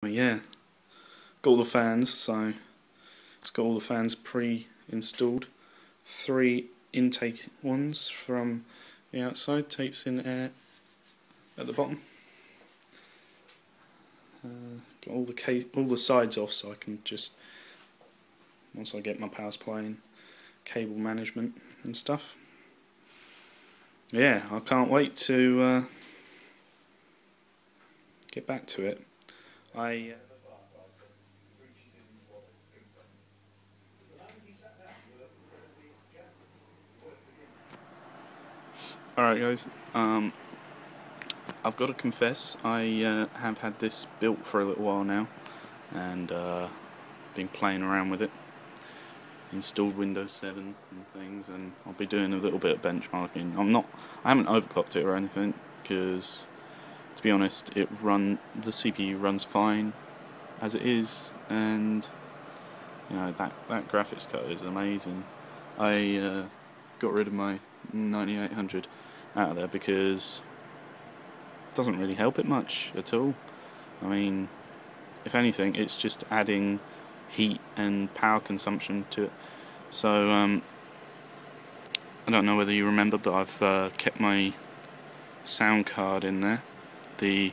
Yeah, got all the fans, so it's got all the fans pre-installed. 3 intake ones from the outside, takes in air at the bottom. Got all the sides off, so I can just, once I get my power supply in, cable management and stuff. Yeah, I can't wait to get back to it. Alright guys, I've got to confess, I have had this built for a little while now, and been playing around with it. Installed Windows 7 and things, and I'll be doing a little bit of benchmarking. I haven't overclocked it or anything, because to be honest, the CPU runs fine as it is, and you know, that graphics card is amazing. I got rid of my 9800 out of there because it doesn't really help it much at all. I mean, if anything, it's just adding heat and power consumption to it. So I don't know whether you remember, but I've kept my sound card in there, the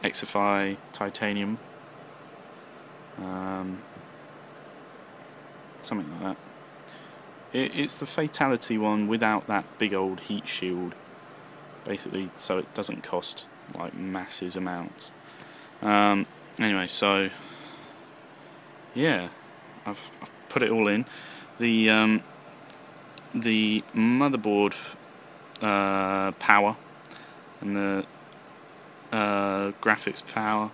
XFI titanium, something like that. It's the Fatality one without that big old heat shield, basically, so it doesn't cost like massive amounts. Anyway, so yeah, I've put it all in. The motherboard power and the graphics power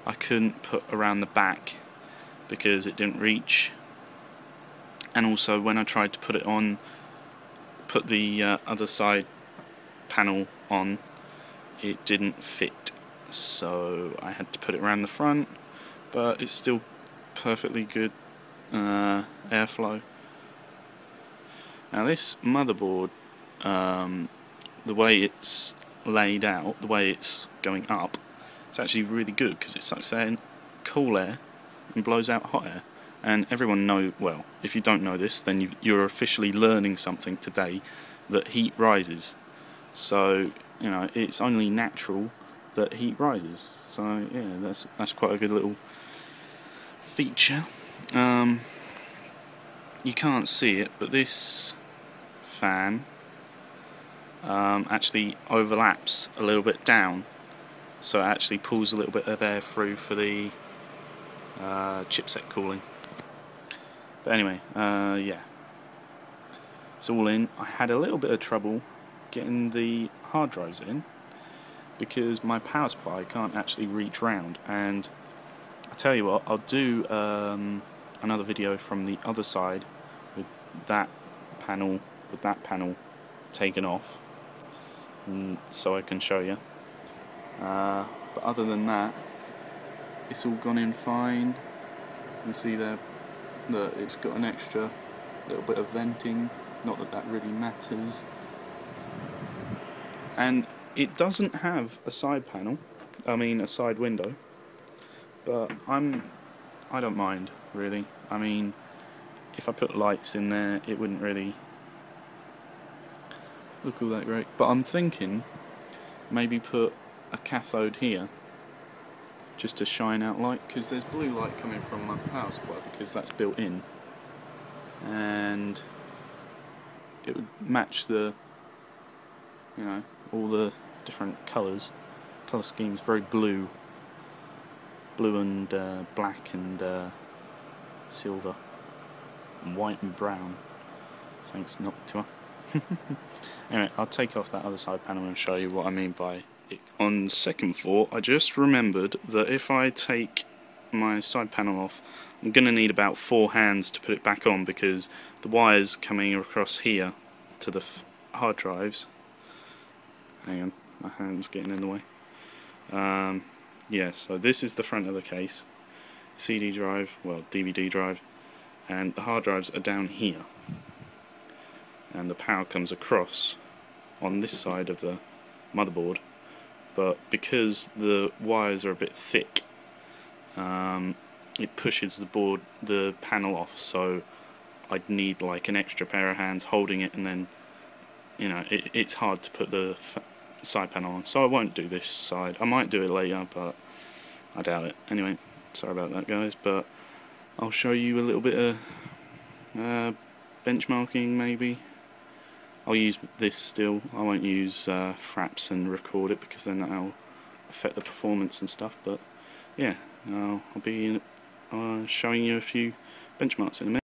I couldn't put around the back because it didn't reach, and also when I tried to put the other side panel on, it didn't fit, so I had to put it around the front, but it's still perfectly good airflow. Now this motherboard, the way it's laid out, the way it's going up, it's actually really good because it sucks in cool air and blows out hot air. And everyone well, if you don't know this, then you're officially learning something today, that heat rises. So, you know, it's only natural that heat rises. So yeah, that's quite a good little feature. You can't see it, but this fan actually overlaps a little bit down, so it actually pulls a little bit of air through for the chipset cooling. But anyway, yeah, it's all in. I had a little bit of trouble getting the hard drives in because my power supply can't actually reach round, and I tell you what, I'll do another video from the other side with that panel taken off, and so I can show you. But other than that, it's all gone in fine. You can see there that it's got an extra little bit of venting, not that that really matters. And it doesn't have a side panel, a side window, but I don't mind, really. I mean, if I put lights in there, it wouldn't really look all that great. But I'm thinking maybe put a cathode here, just to shine out light, because there's blue light coming from my power supply because that's built in, and it would match the, you know, all the different colour schemes, very blue and black and silver and white and brown. Thanks, Noctua. Anyway, I'll take off that other side panel and show you what I mean by it. On second thought, I just remembered that if I take my side panel off, I'm going to need about 4 hands to put it back on, because the wires coming across here to the hard drives, hang on, my hand's getting in the way. Yeah, so this is the front of the case, CD drive, well, DVD drive, and the hard drives are down here, and the power comes across on this side of the motherboard. But because the wires are a bit thick, it pushes the panel off, so I'd need like an extra pair of hands holding it, and then, you know, it's hard to put the side panel on, so I won't do this side. I might do it later, but I doubt it. Anyway, sorry about that, guys, but I'll show you a little bit of benchmarking, maybe. I'll use this still. I won't use fraps and record it, because then that'll affect the performance and stuff, but yeah, I'll be showing you a few benchmarks in a minute.